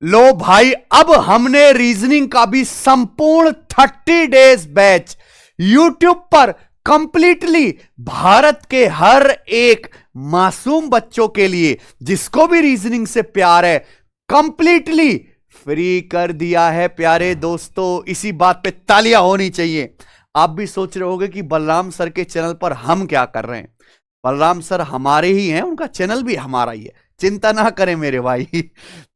लो भाई, अब हमने रीजनिंग का भी संपूर्ण 30 डेज बैच यूट्यूब पर कंप्लीटली भारत के हर एक मासूम बच्चों के लिए जिसको भी रीजनिंग से प्यार है कंप्लीटली फ्री कर दिया है। प्यारे दोस्तों, इसी बात पे तालियां होनी चाहिए। आप भी सोच रहे होंगे कि बलराम सर के चैनल पर हम क्या कर रहे हैं। बलराम सर हमारे ही हैं, उनका चैनल भी हमारा ही है, चिंता ना करें मेरे भाई।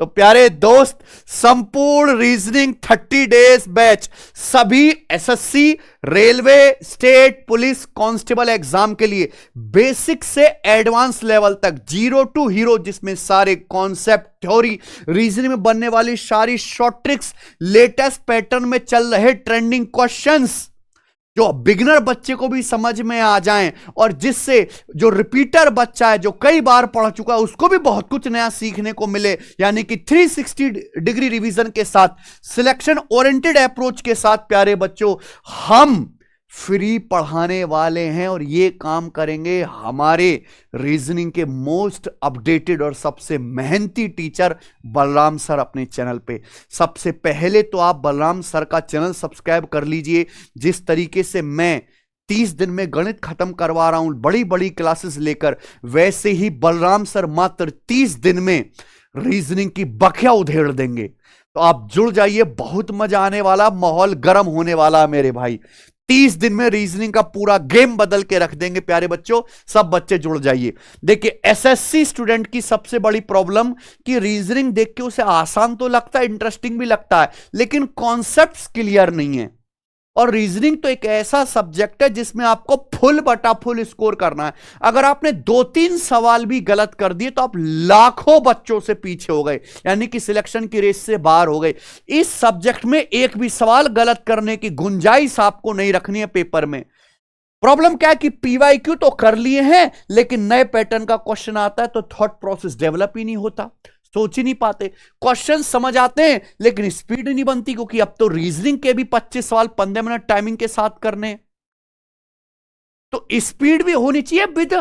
तो प्यारे दोस्त, संपूर्ण रीजनिंग 30 डेज बैच सभी SSC, railway, state police constable exam के लिए बेसिक से एडवांस लेवल तक, जीरो टू हीरो, जिसमें सारे कॉन्सेप्ट, थ्योरी, रीजनिंग में बनने वाली सारी शॉर्ट ट्रिक्स, लेटेस्ट पैटर्न में चल रहे ट्रेंडिंग क्वेश्चंस जो बिगिनर बच्चे को भी समझ में आ जाएं और जिससे जो रिपीटर बच्चा है जो कई बार पढ़ चुका है उसको भी बहुत कुछ नया सीखने को मिले। यानी कि 360 डिग्री रिवीजन के साथ, सिलेक्शन ओरिएंटेड अप्रोच के साथ प्यारे बच्चों हम फ्री पढ़ाने वाले हैं। और ये काम करेंगे हमारे रीजनिंग के मोस्ट अपडेटेड और सबसे मेहनती टीचर बलराम सर अपने चैनल पे। सबसे पहले तो आप बलराम सर का चैनल सब्सक्राइब कर लीजिए। जिस तरीके से मैं 30 दिन में गणित खत्म करवा रहा हूं बड़ी बड़ी क्लासेस लेकर, वैसे ही बलराम सर मात्र 30 दिन में रीजनिंग की बखिया उधेड़ देंगे। तो आप जुड़ जाइए, बहुत मजा आने वाला, माहौल गर्म होने वाला मेरे भाई। 30 दिन में रीजनिंग का पूरा गेम बदल के रख देंगे प्यारे बच्चों, सब बच्चे जुड़ जाइए। देखिए, एसएससी स्टूडेंट की सबसे बड़ी प्रॉब्लम कि रीजनिंग देख के उसे आसान तो लगता है, इंटरेस्टिंग भी लगता है, लेकिन कॉन्सेप्ट्स क्लियर नहीं है। और रीजनिंग तो एक ऐसा सब्जेक्ट है जिसमें आपको फुल बटा फुल स्कोर करना है। अगर आपने 2-3 सवाल भी गलत कर दिए तो आप लाखों बच्चों से पीछे हो गए, यानी कि सिलेक्शन की रेस से बाहर हो गए। इस सब्जेक्ट में एक भी सवाल गलत करने की गुंजाइश आपको नहीं रखनी है पेपर में। प्रॉब्लम क्या है कि पीवाईक्यू तो कर लिए हैं, लेकिन नए पैटर्न का क्वेश्चन आता है तो थॉट प्रोसेस डेवलप ही नहीं होता, सोच ही नहीं पाते। क्वेश्चन समझ आते हैं लेकिन स्पीड नहीं बनती, क्योंकि अब तो रीजनिंग के भी 25 सवाल 15 मिनट टाइमिंग के साथ करने, तो स्पीड भी होनी चाहिए विद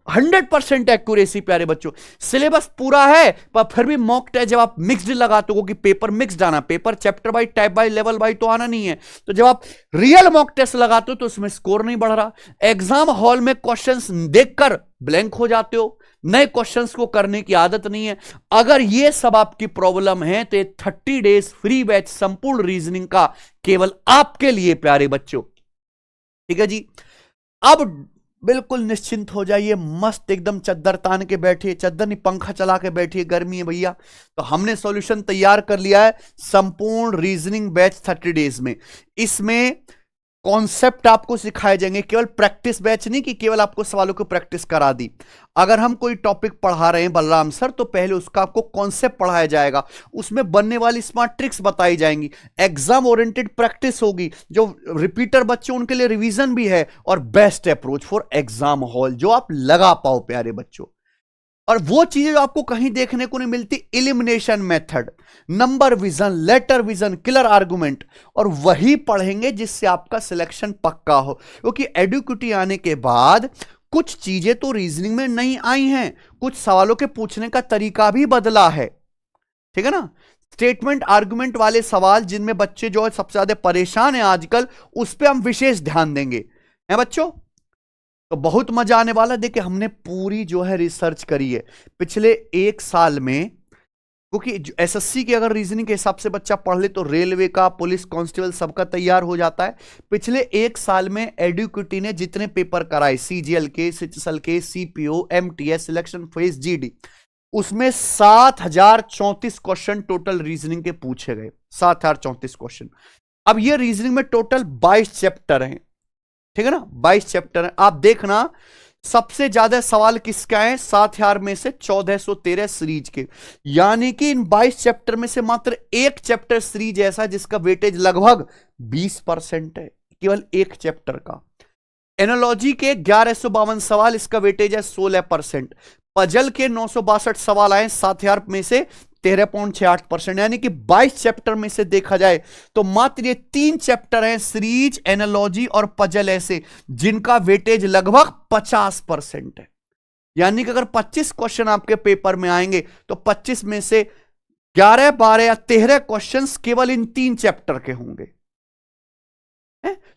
100% एक्यूरेसी। प्यारे बच्चों, सिलेबस पूरा है पर फिर भी मॉक टेस्ट जब आप मिक्स्ड लगाते हो, कि पेपर मिक्स्ड आना, paper chapter by, type by, level by तो आना नहीं है, तो जब आप रियल मॉक टेस्ट लगाते हो तो उसमें स्कोर नहीं बढ़ रहा। एग्जाम हॉल में क्वेश्चंस देखकर ब्लैंक हो जाते हो, नए क्वेश्चंस को करने की आदत नहीं है। अगर ये सब आपकी प्रॉब्लम है तो 30 डेज फ्री बैच संपूर्ण रीजनिंग का केवल आपके लिए प्यारे बच्चों, ठीक है जी। अब बिल्कुल निश्चिंत हो जाइए, मस्त एकदम चद्दर तान के बैठिए, चद्दर नहीं पंखा चला के बैठिए, गर्मी है भैया। तो हमने सॉल्यूशन तैयार कर लिया है संपूर्ण रीजनिंग बैच 30 डेज में। इसमें कॉन्सेप्ट आपको सिखाए जाएंगे, केवल प्रैक्टिस बैच नहीं कि केवल आपको सवालों को प्रैक्टिस करा दी। अगर हम कोई टॉपिक पढ़ा रहे हैं बलराम सर, तो पहले उसका आपको कॉन्सेप्ट पढ़ाया जाएगा, उसमें बनने वाली स्मार्ट ट्रिक्स बताई जाएंगी, एग्जाम ओरिएंटेड प्रैक्टिस होगी, जो रिपीटर बच्चे उनके लिए रिवीजन भी है, और best approach for exam hall जो आप लगा पाओ प्यारे बच्चों। और वो चीजें जो आपको कहीं देखने को नहीं मिलती, elimination method, number vision, letter vision, killer argument, और वही पढ़ेंगे जिससे आपका सिलेक्शन पक्का हो। क्योंकि एडुक्यूटी आने के बाद कुछ चीजें तो रीजनिंग में नहीं आई हैं, कुछ सवालों के पूछने का तरीका भी बदला है, ठीक है ना। स्टेटमेंट आर्गुमेंट वाले सवाल जिनमें बच्चे जो है सबसे ज्यादा परेशान है आजकल, उस पर हम विशेष ध्यान देंगे, है बच्चों। तो बहुत मजा आने वाला। देखिए, हमने पूरी जो है रिसर्च करी है पिछले 1 साल में, क्योंकि एसएससी की अगर रीजनिंग के हिसाब से बच्चा पढ़ ले तो रेलवे का, पुलिस कांस्टेबल सबका तैयार हो जाता है। पिछले 1 साल में एडुक्यूटी ने जितने पेपर कराए, सीजीएल के, सिचएसएल के, CPO, MTS, selection phase, GD, उसमें 7034 क्वेश्चन टोटल रीजनिंग के पूछे गए, 7034 क्वेश्चन। अब ये रीजनिंग में टोटल 22 चैप्टर हैं, ठीक है ना, 22 चैप्टर है। आप देखना सबसे ज्यादा सवाल किसका है, 7000 में से 1413 सीरीज के, यानी कि इन 22 चैप्टर में से मात्र एक चैप्टर सीरीज ऐसा जिसका वेटेज लगभग 20% है, केवल एक चैप्टर का। एनोलॉजी के 1152 सवाल, इसका वेटेज है 16%। पजल के 962 सवाल आए 7000 में से 13.68%, यानी कि 22 चैप्टर में से देखा जाए तो मात्र ये 3 चैप्टर हैं, सीरीज, एनालॉजी और पजल, ऐसे जिनका वेटेज लगभग 50% है। यानी कि अगर 25 क्वेश्चन आपके पेपर में आएंगे तो 25 में से 11, 12 या 13 क्वेश्चंस केवल इन 3 चैप्टर के होंगे।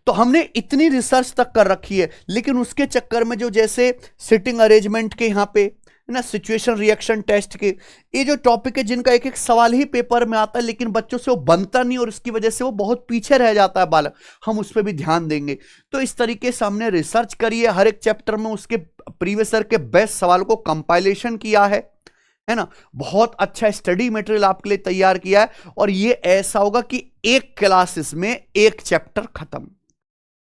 तो हमने इतनी रिसर्च तक कर रखी है, लेकिन उसके चक्कर में जो जैसे सिटिंग अरेंजमेंट के यहां पे ना, सिचुएशन रिएक्शन टेस्ट के, ये जो टॉपिक है जिनका एक एक सवाल ही पेपर में आता है, लेकिन बच्चों से वो बनता नहीं और उसकी वजह से वो बहुत पीछे रह जाता है बालक, हम उस पर भी ध्यान देंगे। तो इस तरीके से हमने रिसर्च करी है, हर एक चैप्टर में उसके प्रीवियस ईयर के बेस्ट सवाल को कंपाइलेशन किया है ना, बहुत अच्छा स्टडी मटेरियल आपके लिए तैयार किया है। और ये ऐसा होगा कि एक क्लासेस में एक चैप्टर खत्म,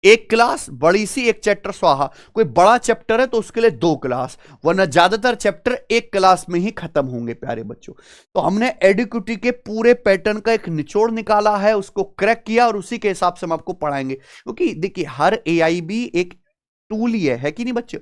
एक क्लास बड़ी सी, एक चैप्टर स्वाहा। कोई बड़ा चैप्टर है तो उसके लिए 2 क्लास, वरना ज्यादातर चैप्टर एक क्लास में ही खत्म होंगे प्यारे बच्चों। तो हमने एडुकेटी के पूरे पैटर्न का एक निचोड़ निकाला है, उसको क्रैक किया और उसी के हिसाब से हम आपको पढ़ाएंगे। क्योंकि देखिए हर एआईबी एक टूल ही है कि नहीं बच्चे,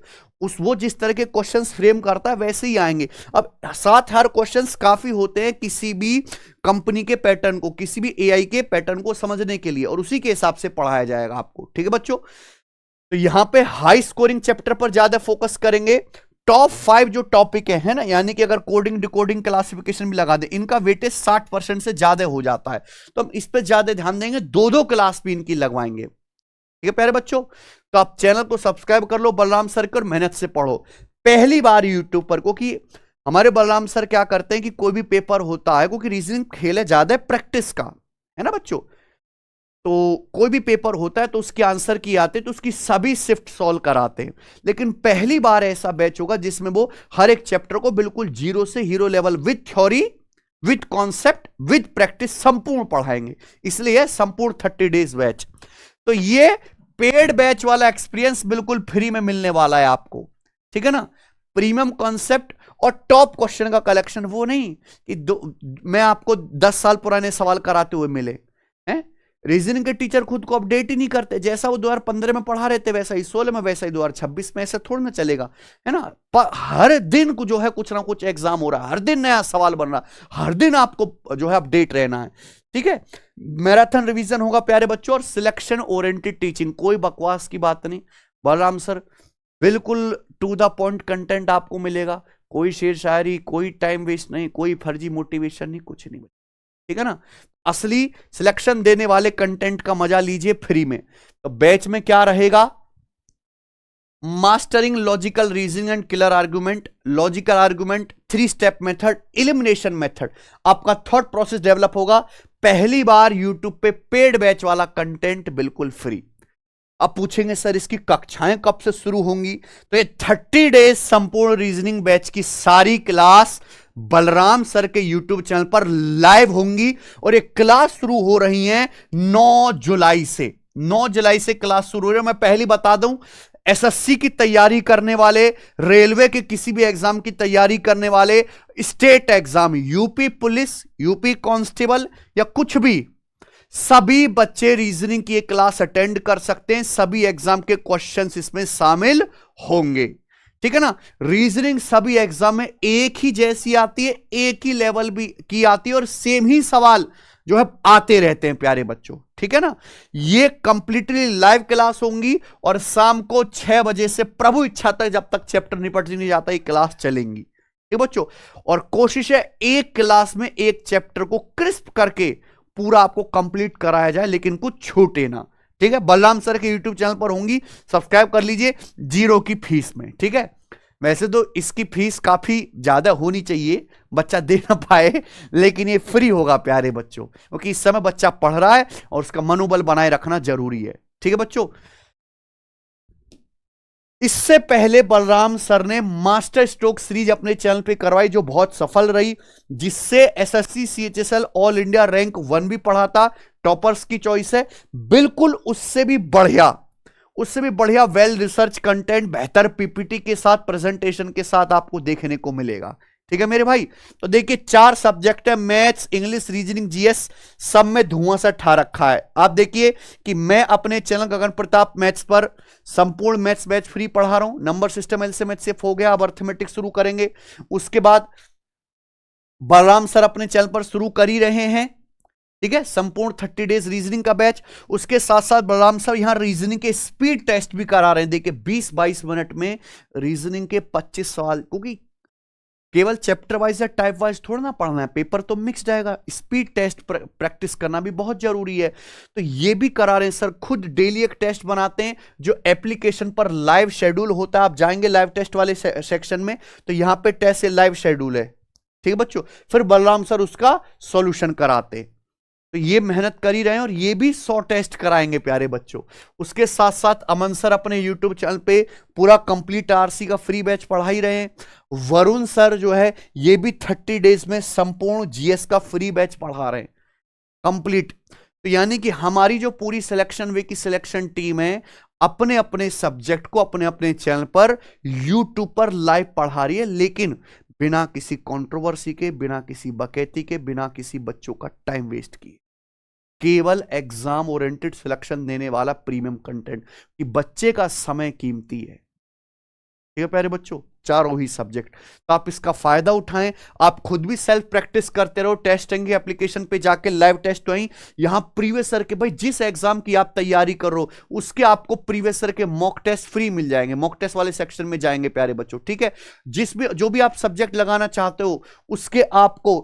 वो जिस तरह के क्वेश्चंस फ्रेम करता है वैसे ही आएंगे। अब 7 क्वेश्चंस काफी होते हैं किसी भी कंपनी के पैटर्न को, किसी भी एआई के पैटर्न को समझने के लिए, और उसी के हिसाब से पढ़ाया जाएगा आपको, ठीक है बच्चों। तो यहां पे हाई स्कोरिंग चैप्टर पर ज्यादा फोकस करेंगे। टॉप 5 जो टॉपिक है ना, यानी कि अगर कोडिंग डिकोडिंग क्लासिफिकेशन भी लगा दे, इनका वेटेज 60% से ज्यादा हो जाता है, तो हम इस पर ज्यादा ध्यान देंगे। 2-2 क्लास भी इनकी लगवाएंगे, ठीक है प्यारे बच्चों। तो आप चैनल को सब्सक्राइब कर लो, बलराम सर को, और मेहनत से पढ़ो। पहली बार यूट्यूब पर, क्योंकि हमारे बलराम सर क्या करते हैं कि कोई भी पेपर होता है, क्योंकि रीजनिंग खेल है ज्यादा प्रैक्टिस का, है ना बच्चों। तो कोई भी पेपर होता है तो उसके आंसर की आते हैं, तो उसकी सभी शिफ्ट सॉल्व कराते हैं। लेकिन पहली बार ऐसा बैच होगा जिसमें वो हर एक चैप्टर को बिल्कुल जीरो से hero level, with theory, with concept, with practice संपूर्ण पढ़ाएंगे। इसलिए संपूर्ण 30 डेज बैच। तो ये पेड बैच वाला एक्सपीरियंस बिल्कुल फ्री में मिलने वाला है आपको, ठीक है ना। प्रीमियम कॉन्सेप्ट और टॉप क्वेश्चन का कलेक्शन, वो नहीं कि मैं आपको 10 साल पुराने सवाल कराते हुए मिले हैं। रीजनिंग के टीचर खुद को अपडेट ही नहीं करते, जैसा वो 2015 में पढ़ा रहे थे वैसा ही 16 में, वैसा ही 2026 में, ऐसे थोड़ा ना चलेगा, है ना। पर हर दिन को जो है कुछ ना कुछ एग्जाम हो रहा है, हर दिन नया सवाल बन रहा है, हर दिन आपको जो है अपडेट रहना है, ठीक है। मैराथन रिवीजन होगा प्यारे बच्चों, और सिलेक्शन ओरिएंटेड टीचिंग, कोई बकवास की बात नहीं। बलराम सर बिल्कुल टू द पॉइंट कंटेंट आपको मिलेगा, कोई शेर शायरी, कोई टाइम वेस्ट नहीं, कोई फर्जी मोटिवेशन नहीं, कुछ नहीं, ठीक है ना। असली सिलेक्शन देने वाले कंटेंट का मजा लीजिए फ्री में। तो बैच में क्या रहेगा, mastering logical reasoning and killer argument, logical argument, 3 step method, elimination method, आपका थॉट प्रोसेस डेवलप होगा। पहली बार यूट्यूब पे पेड बैच वाला कंटेंट बिल्कुल फ्री। अब पूछेंगे सर इसकी कक्षाएं कब से शुरू होंगी, तो ये 30 डेज संपूर्ण रीजनिंग बैच की सारी क्लास बलराम सर के यूट्यूब चैनल पर लाइव होंगी, और ये क्लास शुरू हो रही है 9 जुलाई से। 9 जुलाई से क्लास शुरू हो रही है। मैं पहले बता दूं, एसएससी की तैयारी करने वाले, रेलवे के किसी भी एग्जाम की तैयारी करने वाले, state exam, UP police, UP constable या कुछ भी, सभी बच्चे रीजनिंग की एक क्लास अटेंड कर सकते हैं। सभी एग्जाम के क्वेश्चंस इसमें शामिल होंगे, ठीक है ना। रीजनिंग सभी एग्जाम में एक ही जैसी आती है, एक ही लेवल भी की आती है, और सेम ही सवाल जो है आते रहते हैं प्यारे बच्चों, ठीक है ना। ये कंप्लीटली लाइव क्लास होंगी, और शाम को 6 बजे से प्रभु इच्छा तक, जब तक चैप्टर निपट नहीं जाता, ये क्लास चलेंगी, ठीक बच्चों। और कोशिश है एक क्लास में एक चैप्टर को क्रिस्प करके पूरा आपको कंप्लीट कराया जाए, लेकिन कुछ छूटे ना, ठीक है। बलराम सर के यूट्यूब चैनल पर होंगी, सब्सक्राइब कर लीजिए, 0 की फीस में, ठीक है। वैसे तो इसकी फीस काफी ज्यादा होनी चाहिए, बच्चा दे ना पाए, लेकिन ये फ्री होगा प्यारे बच्चों, क्योंकि इस समय बच्चा पढ़ रहा है और उसका मनोबल बनाए रखना जरूरी है, ठीक है बच्चों। इससे पहले बलराम सर ने मास्टर स्ट्रोक सीरीज अपने चैनल पे करवाई, जो बहुत सफल रही, जिससे SSC CHSL all India rank 1 भी पढ़ा था। टॉपर्स की चॉइस है, बिल्कुल उससे भी बढ़िया वेल रिसर्च कंटेंट, बेहतर पीपीटी के साथ, प्रेजेंटेशन के साथ आपको देखने को मिलेगा, ठीक है मेरे भाई। तो देखिए 4 सब्जेक्ट है, मैथ्स, इंग्लिश, रीजनिंग, जीएस, सब में धुआं सा ठा रखा है। आप देखिए कि मैं अपने चैनल गगन प्रताप मैथ्स पर संपूर्ण मैथ्स बैच फ्री पढ़ा रहा हूं। नंबर सिस्टम एलसीएम हो गया, अब अर्थमेटिक शुरू करेंगे। उसके बाद बलराम सर अपने चैनल पर शुरू कर ही रहे हैं, ठीक है, संपूर्ण 30 डेज रीजनिंग का बैच। उसके साथ साथ बलराम साहब यहां रीजनिंग के स्पीड टेस्ट भी करा रहे हैं। देखिए 20-22 मिनट में रीजनिंग के 25 सवाल, क्योंकि केवल चैप्टर वाइज या टाइप वाइज थोड़ा ना पढ़ना है, पेपर तो मिक्स्ड आएगा। स्पीड टेस्ट प्रैक्टिस करना भी बहुत जरूरी है, तो ये भी करा रहे हैं सर। खुद डेली एक टेस्ट बनाते हैं जो एप्लीकेशन पर लाइव शेड्यूल होता है। आप जाएंगे लाइव टेस्ट वाले सेक्शन में तो यहां पे टेस्ट से लाइव शेड्यूल है, ठीक है बच्चों। फिर बलराम सर उसका सॉल्यूशन कराते, तो ये मेहनत कर ही रहे हैं और ये भी 100 टेस्ट कराएंगे प्यारे बच्चों। उसके साथ साथ अमन सर अपने यूट्यूब चैनल पे पूरा कंप्लीट आरसी का फ्री बैच पढ़ा ही रहे हैं। वरुण सर जो है ये भी 30 डेज में संपूर्ण जीएस का फ्री बैच पढ़ा रहे हैं कंप्लीट। तो यानी कि हमारी जो पूरी सिलेक्शन वे की सिलेक्शन टीम है अपने अपने सब्जेक्ट को अपने अपने चैनल पर यूट्यूब पर लाइव पढ़ा रही है, लेकिन बिना किसी कंट्रोवर्सी के, बिना किसी बकैती के, बिना किसी बच्चों का टाइम वेस्ट किए। केवल एग्जाम ओरिएंटेड सिलेक्शन देने वाला प्रीमियम कंटेंट, कि बच्चे का समय कीमती है, ठीक है प्यारे बच्चों, चारों ही सब्जेक्ट। तो आप इसका फायदा उठाएं, आप खुद भी सेल्फ प्रैक्टिस करते रहो। टेस्टिंग एप्लीकेशन पे जाके लाइव टेस्ट वहीं, यहां प्रीवियस ईयर के, भाई जिस एग्जाम की आप तैयारी कर रहे हो उसके आपको प्रीवियस ईयर के मॉक टेस्ट फ्री मिल जाएंगे। मॉक टेस्ट वाले सेक्शन में जाएंगे प्यारे बच्चों, ठीक है। जो भी आप सब्जेक्ट लगाना चाहते हो उसके आपको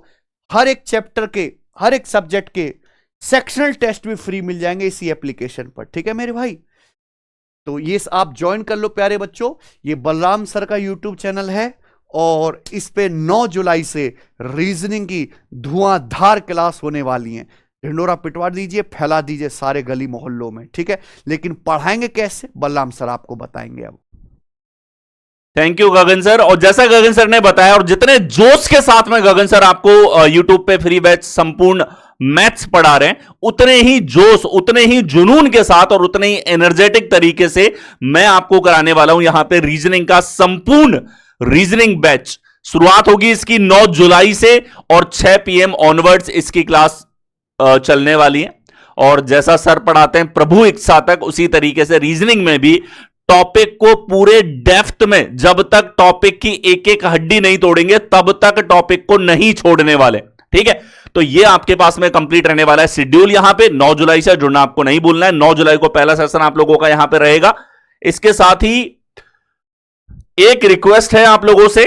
हर एक चैप्टर के, हर एक सब्जेक्ट के सेक्शनल टेस्ट भी फ्री मिल जाएंगे इसी एप्लीकेशन पर, ठीक है मेरे भाई। तो ये आप ज्वाइन कर लो प्यारे बच्चों। ये बलराम सर का यूट्यूब चैनल है और इस पे 9 जुलाई से रीजनिंग की धुआंधार क्लास होने वाली है। ढिंडोरा पिटवा दीजिए, फैला दीजिए सारे गली मोहल्लों में, ठीक है। लेकिन पढ़ाएंगे कैसे बलराम सर आपको बताएंगे अब। Thank you Gagan sir. और जैसा गगन सर ने बताया और जितने जोश के साथ में गगन सर आपको यूट्यूब पे फ्री बैच संपूर्ण मैथ्स पढ़ा रहे हैं, उतने ही जोश, उतने ही जुनून के साथ और उतने ही एनर्जेटिक तरीके से मैं आपको कराने वाला हूं यहां पे रीजनिंग का संपूर्ण रीजनिंग बैच। शुरुआत होगी इसकी 9 जुलाई से और 6 PM ऑनवर्ड्स इसकी क्लास चलने वाली है। और जैसा सर पढ़ाते हैं प्रभु इच्छा तक, उसी तरीके से रीजनिंग में भी टॉपिक को पूरे डेप्थ में, जब तक टॉपिक की एक एक हड्डी नहीं तोड़ेंगे तब तक टॉपिक को नहीं छोड़ने वाले, ठीक है। तो ये आपके पास में कंप्लीट रहने वाला है शेड्यूल। यहां पे 9 जुलाई से जुड़ना आपको नहीं भूलना है। 9 जुलाई को पहला सेशन आप लोगों का यहां पे रहेगा। इसके साथ ही एक रिक्वेस्ट है आप लोगों से,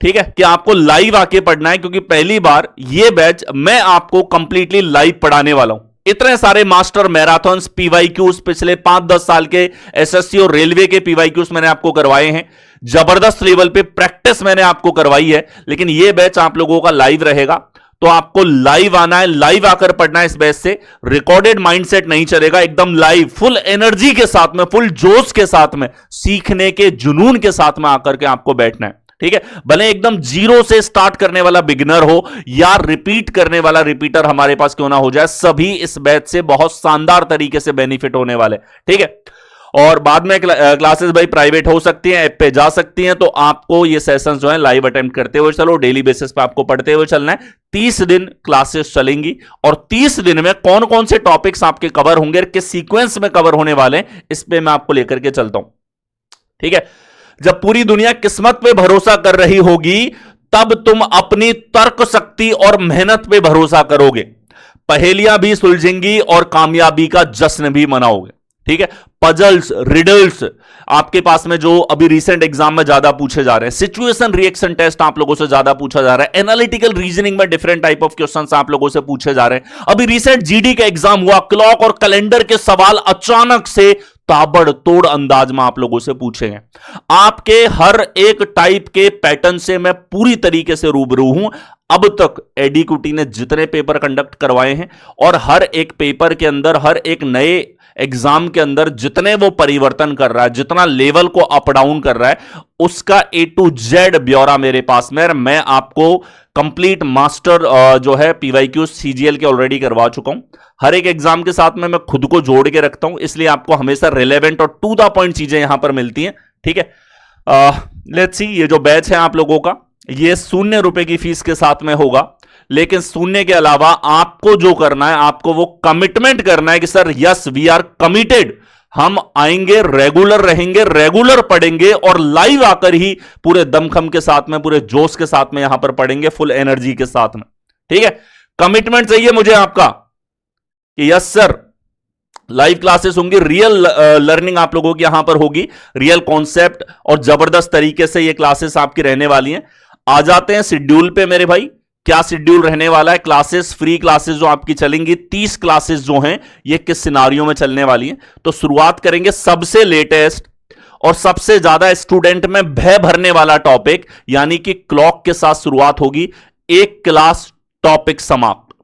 ठीक है, कि आपको लाइव आके पढ़ना है, क्योंकि पहली बार ये बैच मैं आपको कंप्लीटली लाइव पढ़ाने वाला हूं। इतने सारे मास्टर मैराथन्स, पीवाईक्यूज, पिछले 5-10 साल के एसएससी और रेलवे के पीवाईक्यूज मैंने आपको करवाए हैं। जबरदस्त लेवल पे प्रैक्टिस मैंने आपको करवाई है, लेकिन यह बैच आप लोगों का लाइव रहेगा। तो आपको लाइव आना है, लाइव आकर पढ़ना है इस बैच से। रिकॉर्डेड माइंडसेट नहीं चलेगा, एकदम लाइव, फुल एनर्जी के साथ में, फुल जोश के साथ में, सीखने के जुनून के साथ में आकर के आपको बैठना है, ठीक है। भले एकदम जीरो से स्टार्ट करने वाला बिगिनर हो या रिपीट करने वाला रिपीटर हमारे पास क्यों ना हो जाए, सभी इस बैच से बहुत शानदार तरीके से बेनिफिट होने वाले, ठीक है। और बाद में क्लासेस भाई प्राइवेट हो सकती हैं, ऐप पे जा सकती हैं, तो आपको ये सेशंस जो है लाइव अटेम्प्ट करते हुए चलो, डेली बेसिस पे आपको पढ़ते हुए चलना है। 30 दिन क्लासेस चलेंगी और 30 दिन में कौन कौन से टॉपिक्स आपके कवर होंगे, किस सीक्वेंस में कवर होने वाले हैं, इस पे मैं आपको लेकर के चलता हूं, ठीक है। जब पूरी दुनिया किस्मत पे भरोसा कर रही होगी तब तुम अपनी तर्क शक्ति और मेहनत पे भरोसा करोगे। पहेलियां भी सुलझेंगी और कामयाबी का जश्न भी मनाओगे, ठीक है। पजल्स, रिडल्स आपके पास में जो अभी रिसेंट एग्जाम में ज्यादा पूछे जा रहे हैं, सिचुएशन रिएक्शन टेस्ट आप लोगों से ज्यादा पूछा जा रहा है, एनालिटिकल रीजनिंग में डिफरेंट टाइप ऑफ क्वेश्चंस आप लोगों से पूछे जा रहे हैं। अभी रिसेंट जीडी का एग्जाम हुआ, क्लॉक और कैलेंडर के सवाल अचानक से ताबड़तोड़ अंदाज में आप लोगों से पूछे हैं। आपके हर एक टाइप के पैटर्न से मैं पूरी तरीके से रूबरू हूं। अब तक एडीक्यूटी ने जितने पेपर कंडक्ट करवाए हैं और हर एक पेपर के अंदर, हर एक नए एग्जाम के अंदर जितने वो परिवर्तन कर रहा है, जितना लेवल को अप डाउन कर रहा है, उसका A to Z ब्यौरा मेरे पास में। मैं आपको कंप्लीट मास्टर जो है पीवाईक्यू सीजीएल के ऑलरेडी करवा चुका हूं। हर एक एग्जाम के साथ में मैं खुद को जोड़ के रखता हूं, इसलिए आपको हमेशा रिलेवेंट और टू द पॉइंट चीजें यहां पर मिलती हैं, ठीक है। लेट्स सी, ये जो बैच है आप लोगों का, ये 0 रुपए की फीस के साथ में होगा, लेकिन सुनने के अलावा आपको जो करना है, आपको वो कमिटमेंट करना है कि sir yes we are committed, हम आएंगे, रेगुलर रहेंगे, रेगुलर पढ़ेंगे और लाइव आकर ही पूरे दमखम के साथ में, पूरे जोश के साथ में यहां पर पढ़ेंगे, फुल एनर्जी के साथ में, ठीक है। कमिटमेंट चाहिए मुझे आपका कि यस सर लाइव क्लासेस होंगी, रियल लर्निंग आप लोगों की यहां पर होगी, रियल कॉन्सेप्ट और जबरदस्त तरीके से ये क्लासेस आपकी रहने वाली हैं। आ जाते हैं शेड्यूल पे मेरे भाई। क्या शेड्यूल रहने वाला है? क्लासेस, फ्री क्लासेस जो आपकी चलेंगी, 30 क्लासेस जो हैं ये किस सिनारियों में चलने वाली हैं। तो शुरुआत करेंगे सबसे लेटेस्ट और सबसे ज्यादा स्टूडेंट में भय भरने वाला टॉपिक, यानी कि क्लॉक के साथ शुरुआत होगी। एक क्लास टॉपिक समाप्त,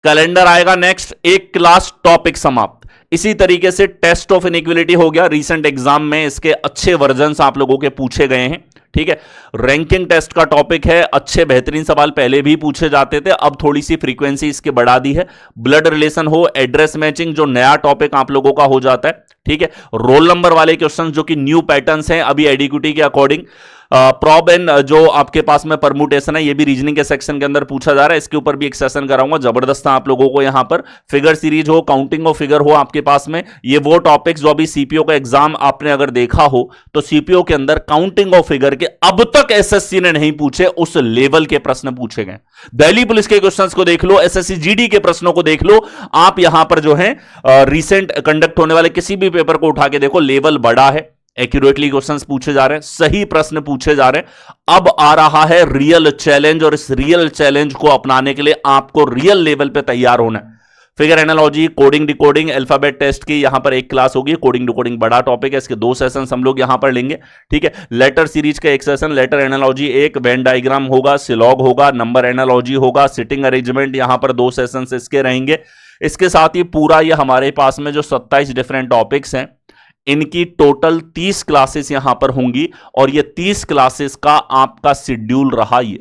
कैलेंडर आएगा नेक्स्ट, एक क्लास टॉपिक समाप्त। इसी तरीके से टेस्ट ऑफ इनइक्वालिटी हो गया, रीसेंट एग्जाम में इसके अच्छे वर्जन्स आप लोगों के पूछे गए हैं, ठीक है। रैंकिंग टेस्ट का टॉपिक है, अच्छे बेहतरीन सवाल पहले भी पूछे जाते थे, अब थोड़ी सी फ्रीक्वेंसी इसकी बढ़ा दी है। ब्लड रिलेशन हो, एड्रेस मैचिंग जो नया टॉपिक आप लोगों का हो जाता है, ठीक है। रोल नंबर वाले क्वेश्चंस जो कि न्यू पैटर्न्स हैं अभी एडिक्विटी के अकॉर्डिंग। प्रॉब एंड जो आपके पास में परमुटेशन है, ये भी रीजनिंग के सेक्शन के अंदर पूछा जा रहा है, इसके ऊपर भी एक सेशन कराऊंगा जबरदस्त आप लोगों को। यहां पर फिगर सीरीज हो, काउंटिंग ऑफ फिगर हो आपके पास में, ये वो टॉपिक्स जो अभी सीपीओ का एग्जाम आपने अगर देखा हो तो सीपीओ के अंदर काउंटिंग ऑफ फिगर के अब तक एसएससी ने नहीं पूछे उस लेवल के प्रश्न पूछे गए। दिल्ली पुलिस के क्वेश्चंस को देख लो, एसएससी जीडी के प्रश्नों को देख लो, आप यहां पर जो है रिसेंट कंडक्ट होने वाले किसी भी पेपर को उठा के देखो, लेवल बड़ा है, एक्यूरेटली क्वेश्चंस पूछे जा रहे हैं, सही प्रश्न पूछे जा रहे हैं। अब आ रहा है रियल चैलेंज, और इस रियल चैलेंज को अपनाने के लिए आपको रियल लेवल पे तैयार होना है। Figure analogy, coding decoding, alphabet test की यहां पर एक क्लास होगी। कोडिंग डिकोडिंग बड़ा टॉपिक है, इसके 2 सेशंस हम लोग यहां पर लेंगे, ठीक है। लेटर सीरीज का एक सेशन, लेटर एनालॉजी एक, वेन डायग्राम होगा, सिलॉग होगा, नंबर एनालॉजी होगा, सिटिंग अरेंजमेंट, यहां पर 2 सेशंस इसके रहेंगे। इसके साथ ही पूरा ये हमारे पास में जो 27 डिफरेंट टॉपिक्स हैं, इनकी टोटल 30 क्लासेस यहां पर होंगी, और ये 30 क्लासेस का आपका शेड्यूल रहा ये।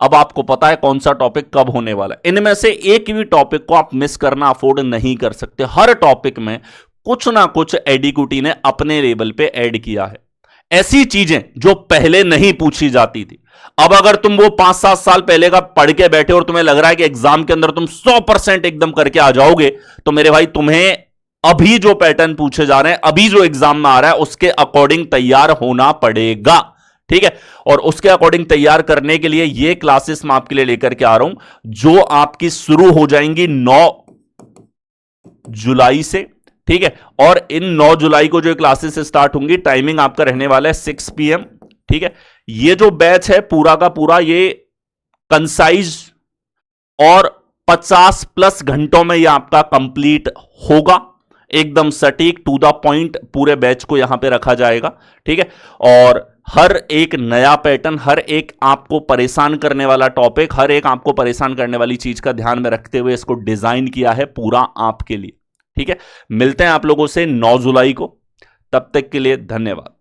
अब आपको पता है कौन सा टॉपिक कब होने वाला है। इनमें से एक भी टॉपिक को आप मिस करना अफोर्ड नहीं कर सकते। हर टॉपिक में कुछ ना कुछ एडिक्विटी ने अपने लेवल पे ऐड किया है, ऐसी चीजें जो पहले नहीं पूछी जाती थी। अब अगर तुम वो 5-7 साल पहले का पढ़ के बैठे और तुम्हें लग रहा है कि एग्जाम के अंदर तुम 100% एकदम करके आ जाओगे, तो मेरे भाई तुम्हें अभी जो पैटर्न पूछे जा रहे हैं, अभी जो एग्जाम में आ रहा है, उसके अकॉर्डिंग तैयार होना पड़ेगा, ठीक है। और उसके अकॉर्डिंग तैयार करने के लिए ये क्लासेस मैं आपके लिए लेकर के आ रहा हूं, जो आपकी शुरू हो जाएंगी 9 जुलाई से, ठीक है। और इन 9 जुलाई को जो क्लासेस स्टार्ट होंगी, टाइमिंग आपका रहने वाला है 6 PM, ठीक है। ये जो बैच है पूरा का पूरा ये कंसाइज और 50+ घंटों में ये आपका कंप्लीट होगा, एकदम सटीक टू द पॉइंट पूरे बैच को यहां पे रखा जाएगा, ठीक है। और हर एक नया पैटर्न, हर एक आपको परेशान करने वाला टॉपिक, हर एक आपको परेशान करने वाली चीज का ध्यान में रखते हुए इसको डिजाइन किया है पूरा आपके लिए, ठीक है। मिलते हैं आप लोगों से 9 जुलाई को, तब तक के लिए धन्यवाद।